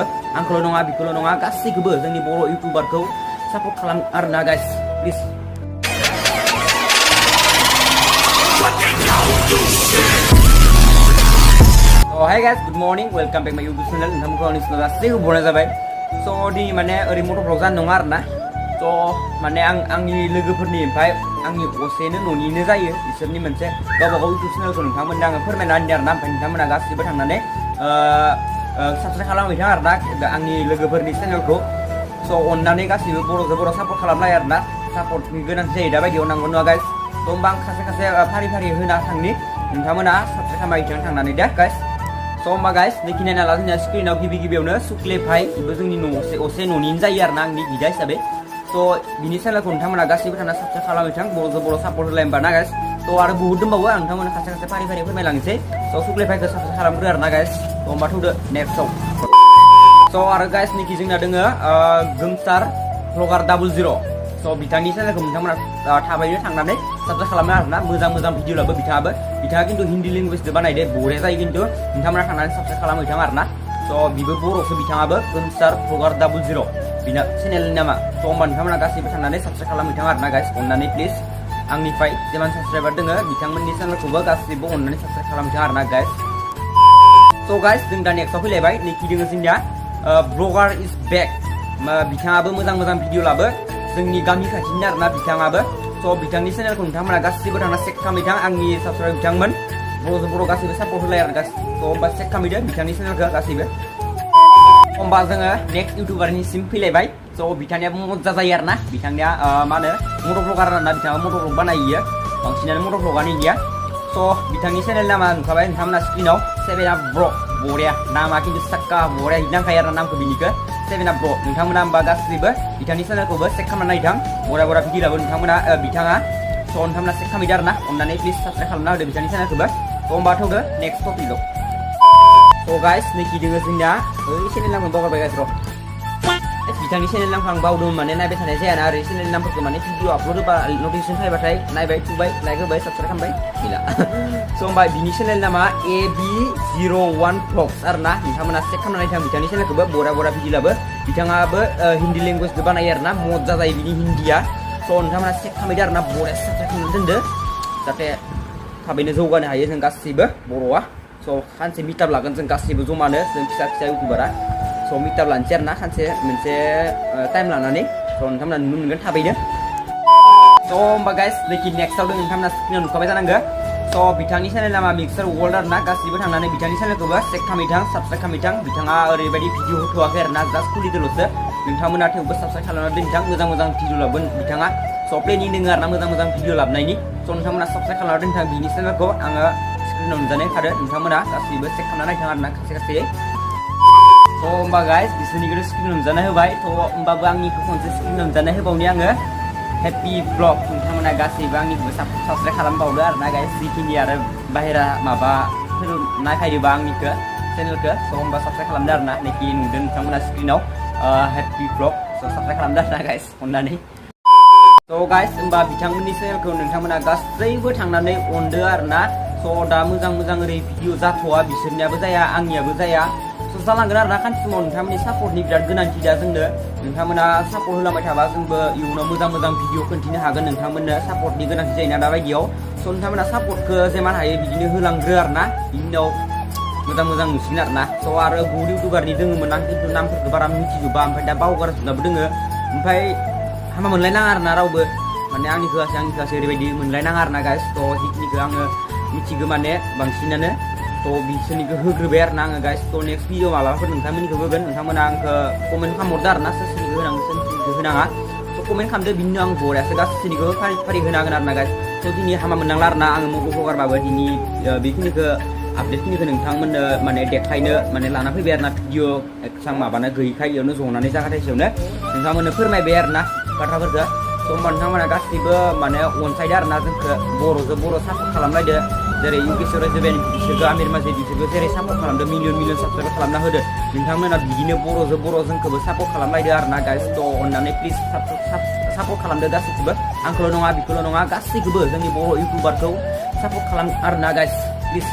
आंखौल' नङा बिखौल' नङा गासैखौबो जोंनि बर' इउटिउबारखौ सापर्ट खालाम आरोना guys please. Hi guys good morning welcome बेक माय इउटिउब चेनेल नोंथांमोनखौ आंनि चेनेल गासैखौ बरायनाय जाबाय। स' दिनै माने ओरै मटर ब्लग जानो नङा आरोना। स' माने आंनि लोगोफोरनि ओमफ्राय आंनि असेनो न'निनो जायो बिसोरनि मोनसे गावबा गाव इउटिउब चेनेलखौ नोंथांमोननो आङो फोरमायना होनि आरोना। ओमफ्राय नोंथांमोना गासिबो थांनानै साबस्क्राइब खालामहैथां आरोना आंनि लोगोफोरनि चेनेलखौ। स' अननानै गासिबो बर'जों बर' सापर्ट खालामलाय आरोना। सापर्टनि गोनांथि जायो दा बायदियाव नांगौ नङा गाइस। थ' होमबा आं खासे फारि फारि होना थांनि नोंथांमोना साबस्क्राइब खालामहैथां थांनानै दे गाइस। स' होमबा गाइस नैखि नायना ला जोंनिया स्क्रिनाव गिबियावनो सुक्ले भाई बेबो जोंनि असे न'निनो जायो आरोना आंनि बिदा हिसाबै। स' बिनि चेनेलखौ नोंथांमोना गासिबो थांना साबस्क्राइब खालामहैथां बर'जों बर' सापर्ट होलाय होमबा ना गाइस। थ' आरो बहुद दंबावो आं नोंथांमोना खासे फारि फारि फोरमायलांनोसै। स' सुक्ले भाइखौ साबस्क्राइब खालामग्रो आरोना गाइस। थ' होमबा थौदो नेक्स्टआव। स' आरो गाइस नैखि जोंना दोङो गोमसार भ्लगार 00। स' बिथांनि चेनेलखौ नोंथांमोना थाबैनो थांनानै साबस्क्राइब खालामो आरोना। मोजां भिडिअ लाबो बिथाङा खिन्थु हिन्दी लेंगुवेजजों बानायदे बरिया जायो खिन्थु नोंथांमोना थांनानै साबस्क्राइब खालामहैथां आरोना। स' बिबो बर'सो बिथाङाबो गोमसार भ्लगार 00 बिना चेनेलनि नामा। स' होमबा नोंथांमोना गासैबो थांनानै साबस्क्राइब खालामहैथां आरोना गाइस अननानै प्लिज। आंनिफ्राय जेमान साबस्क्राइबार दोङो बिथांमोननि चेनेलखौबो गासैबो अननानै साबस्क्राइब खालामहैथां आरोना गाइस। स' गाइस जों दा नेक्स्टआव फैलायबाय नैखि दोङो जोंनिया ब्लगार इज बेक। बिथाङाबो मोजां भिडिअ लाबो जोंनि गामि खाथिनि आरोना बिथाङाबो। स' बिथांनि चेनेलखौ नोंथांमोना गासिबो थांना चेक खालामहैथां आंनि साबस्क्राइब बिथांमोन बर'जों बर' गासैबो सापर्ट होलाय आरो गाइस। स' होमबा चेक खालामहैदो बिथांनि चेनेलखौ गासैबो। होमबा जोङो नेक्स्ट इउटिउबारनिसिम फैलायबाय। स' बिथांनियाबो मजा जायो आरोना बिथांनिया मा होनो मटर ब्लगार आरोना बिथाङा मटर ब्लग बानायो बांसिनानो मटर ब्लगानो इनिया। स' बिथांनि चेनेल नामा नुखाबाय नोंथांमोना स्क्रिनाव 7up Bro बरिया नामा खिन्थु साक्का बरिया नांखायो आरो नामखौ बिनिखौ 7up Bro। नोंथांमोना होमबा गासैबो बिथांनि चेनेलखौबो चेक खालामनानै नायथां बरिया भिडिअ लाबो नोंथांमोना बिथाङा। स' नोंथांमोना चेक खालामहैदो आरोना अननानै प्लिज साबस्क्राइब खालामना होदो बिथांनि चेनेलखौबो। स' होमबा थौदो नेक्स्ट टपिकआव। स' गाइस नैखि दोङो जोंनिया चेनेल नामखौ बावगारबाय गाइस र'। बिथांनि चेनेल नामखौ आं बावदोंमोन माने नायबाय थानाय जायाना आरो चेनेल नामफोरखौ माने भिडिअ आपल'ड होबा नटिफिकेसन फैबाथाय नायबाय थुबाय लाइक होबाय साबस्क्राइब खालामबाय गैला। स' होमबा बिनि चेनेल नामा AB01 Vlogs आरोना नोंथांमोना चेक खालामनानै थां बिथांनि चेनेलखौबो बरिया भिडिअ लाबो बिथाङाबो हिन्दी लेंगुवेजजों बानायो आरोना मजा जायो बिनि हिन्दीया। स' नोंथांमोना चेक खालामहैदो आरोना बरिया साबस्क्राइब खालामनानै दोनदो जाहाथे थाबैनो जौगानो हायो जों गासैबो बर'आ। स' सानसे मिटाप लागोन जों गासैबो जमानो जों फिसा इउटिउबारा। स' मिटाप लानोसै आरोना सानसे मोनसे टाइम लानानै। स' नोंथांमोना नुनो मोनगोन थाबैनो। स' होमबा गाइस नैखि नेक्स्टआव दं नोंथांमोना स्क्रिनाव नुखाबाय जानांगौ। स' बिथांनि चेनेल नामा मिक्सार वर्ल्ड आरोना गासैबो थांनानै बिथांनि चेनेलखौबो चेक खालामहैथां साबस्क्राइब खालामहैथां। बिथाङा ओरैबायदि भिडिअ होथ'वाखै आरोना जास्ट खुलिदोल'सो नोंथांमोना थेवबो साबस्क्राइब खालामना दोनथां मोजां भिडिअ लाबोन बिथाङा। स' प्लेनिं दोङो आरोना मोजां भिडिअ लाबोनायनि। स' नोंथांमोना साबस्क्राइब खालामना दोनथां बिनि चेनेलखौ आङो स्क्रिनाव नुजानाय खादो नोंथांमोना गासैबो चेक खालामना नायथां आरोना खासे। थ' होमबा गाइस बिसोरनिखौनो स्क्रिनाव नुजानाय होबाय। थ' होमबाबो आंनिखौ खनसे स्क्रिनाव नुजानाय होबावनि आङो हेपि ब्लग नोंथांमोना गासैबो आंनिखौबो साबस्क्राइब खालामबावदो आरोना गाइस जिखिनि आरो बाहेरा माबाफोर नायफायदोबा आंनिखौ चेनेलखौ। स' होमबा साबस्क्राइब खालामदो आरोना नैखि नुदों नोंथांमोना स्क्रिनाव हेपि ब्लग। स' साबस्क्राइब खालामदो आरोना गाइस अननानै। स' गाइस होमबा बिथांमोननि चेनेलखौ नोंथांमोना गासैबो थांनानै अनदो आरोना। स' दा मोजां ओरै भिडिअ जाथ'वा बिसोरनियाबो जाया आंनियाबो जाया। स' जालांगोन आरोना खानसे समाव नोंथांमोननि सापर्टनि बिराद गोनांथि दा जोंनो। नोंथांमोना सापर्ट होलांबाय थाबा जोंबो इयुनाव मोजां भिडिअ खिन्थिनो हागोन। नोंथांमोननो सापर्टनि गोनांथि जायोना दा बायदियाव। स' नोंथांमोना सापर्टखौ जेमान हायो बिदिनो होलांग्रो आरोना बिनि उनाव मोजां नुसिगोन आरोना। स' आरो बहुद इउटिउबारनि दोङोमोन आं खिन्थु नामफोरखौ बारा मिथिजोबा ओमफ्राय दा बावगारजोबनाबो दोङो। ओमफ्राय हामा मोनलायनाङा आरोना रावबो माने आंनिखौ ओरैबायदि मोनलायनाङा आरोना गाइस। थ' जिखिनिखौ आङो मिथिगौ माने बांसिनानो थ' बिसोरनिखौ होग्रोबाय आरोना आङो गाइस। थ' नेक्स्ट भिडिअ मालाबाफोर नोंथांमोननिखौ होगोन नोंथांमोना आंखौ कमेन्ट खालामहरदो आरोना सोरनिखौ होनांगौ सोरनिखौ होनाङा। थ' कमेन्ट खालामदो बिनि उनाव आं बरियासो गासैनिखौबो फारि होनांगोन आरोना गाइस। थ' दिनै हामा मोननांला आरोना आङो मटर ब्लगारबाबो दिनै बेखिनिखौ आपडेटखिनिखौ नोंथांमोननो माने देखायनो माने लाना फैबाय आरोना भिडिअ एक्सां माबानो गैयैखाय इयावनो जनानै जागाथायसेयावनो नोंथांमोननो फोरमायबाय आरोना बाथ्राफोरखौ। स' होमबा नोंथांमोना गासैबो माने अनसायदो आरोना जोंखौ बर'जों बर' सापर्ट खालामलायदो। जेरै इउकेसर रेजिडेन्ट बिसोरखौ आमिर माजिद बिसोरखौ जेरै सापर्ट खालामदो मिलियन साबस्क्राइब खालामना होदो नोंथांमोना बिदिनो बर'जों बर' जोंखौबो सापर्ट खालामलायदो आरोना गाइस। थ' अननानै प्लिज सापर्ट खालामदो गासैखौबो आंखौल' नङा बिखौल' नङा गासैखौबो जोंनि बर' इउटिउबारखौ सापर्ट खालाम आरोना गाइस प्लिज।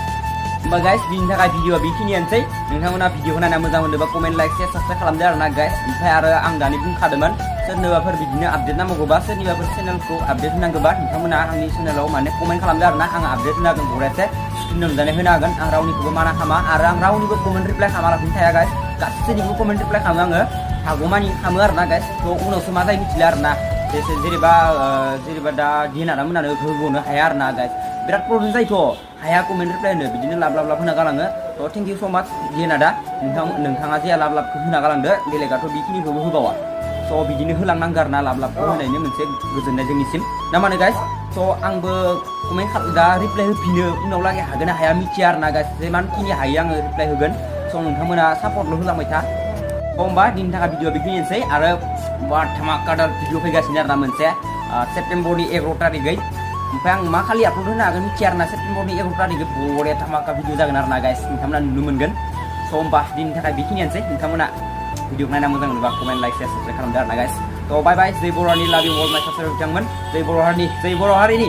होमबा गाइस बिनि थाखाय भिडिअआ बेखिनियानोसै नोंथांमोना भिडिअखौ नायना मोजां मोनोबा कमेन्ट लाइक शेयार साबस्क्राइब खालामदो आरोना गाइस ओमफ्राय आरो आं दानि बुंखादोंमोन सोरनोबाफोर बिदिनो आपडेट नांगौबा सोरनिबाफोर चेनेलखौ आपडेट होनांगौबा नोंथांमोना आंनि चेनेलाव माने कमेन्ट खालामदो आरोना आं आपडेट होनो हागोन बरियासे स्क्रिन नुजानाय होनो हागोन आं रावनिखौबो माना खालामा आरो आं रावनिबो कमेन्ट रिप्लाइ खालामालासिनो थाया गाइस गासैनिबो कमेन्ट रिप्लाइ खालामो आङो हागौमानि खालामो आरोना गाइस थ' उनावसो मा जायो मिथिला आरोना जेनेबा दा दिनारा मोनानो होबावनो हाया आरोना गाइस बिराद प्रब्लेम जायोथ' हाया कमेन्ट रिप्लाइ होनो बिदिनो लाब होना गालाङो थ' थेंक इउ स' माच दिनादा नोंथाङा जे लाब होना गालांदो बेलेगाथ' बेखिनिखौबो होबावा स' बिदिनो होलांनांगौ आरोना लाबखौ होनायनि मोनसे गोजोननाय जोंनिसिम ना मानो गाइस स' आंबो कमेन्ट दा रिप्लाइ होफिनो उनाव लागै हागोन ना हाया मिथिया आरोना गाइस जेमानखिनि हायो आङो रिप्लाइ होगोन स' नोंथांमोना सापर्टल' होलांबाय था होमबा दिनैनि थाखाय भिडिअ बेखिनियानोसै आरो धामाकादार भिडिअ फैगासिनो आरोना मोनसे सेप्तेम्बरनि 11 तारिखै ओमफ्राय आं मा खालि आपल'ड होनो हागोन मिथिया आरोना सेप्तेम्बरनि 11 तारिखै बरिया धामाका भिडिअ जागोन आरोना गाइस नोंथांमोना नुनो मोनगोन स' होमबा दिनैनि थाखाय बेखिनियानोसै नोंथांमोना भिडिअखौ नायना मोजां मोनोबा कमेन्ट लाइक शेयार साबस्क्राइब खालामदो आरोना गाइस थ' बाय बाय जै बर' हारिनि लाभ इउ अल माय साबस्क्राइबार बिथांमोन जै बर' हारिनि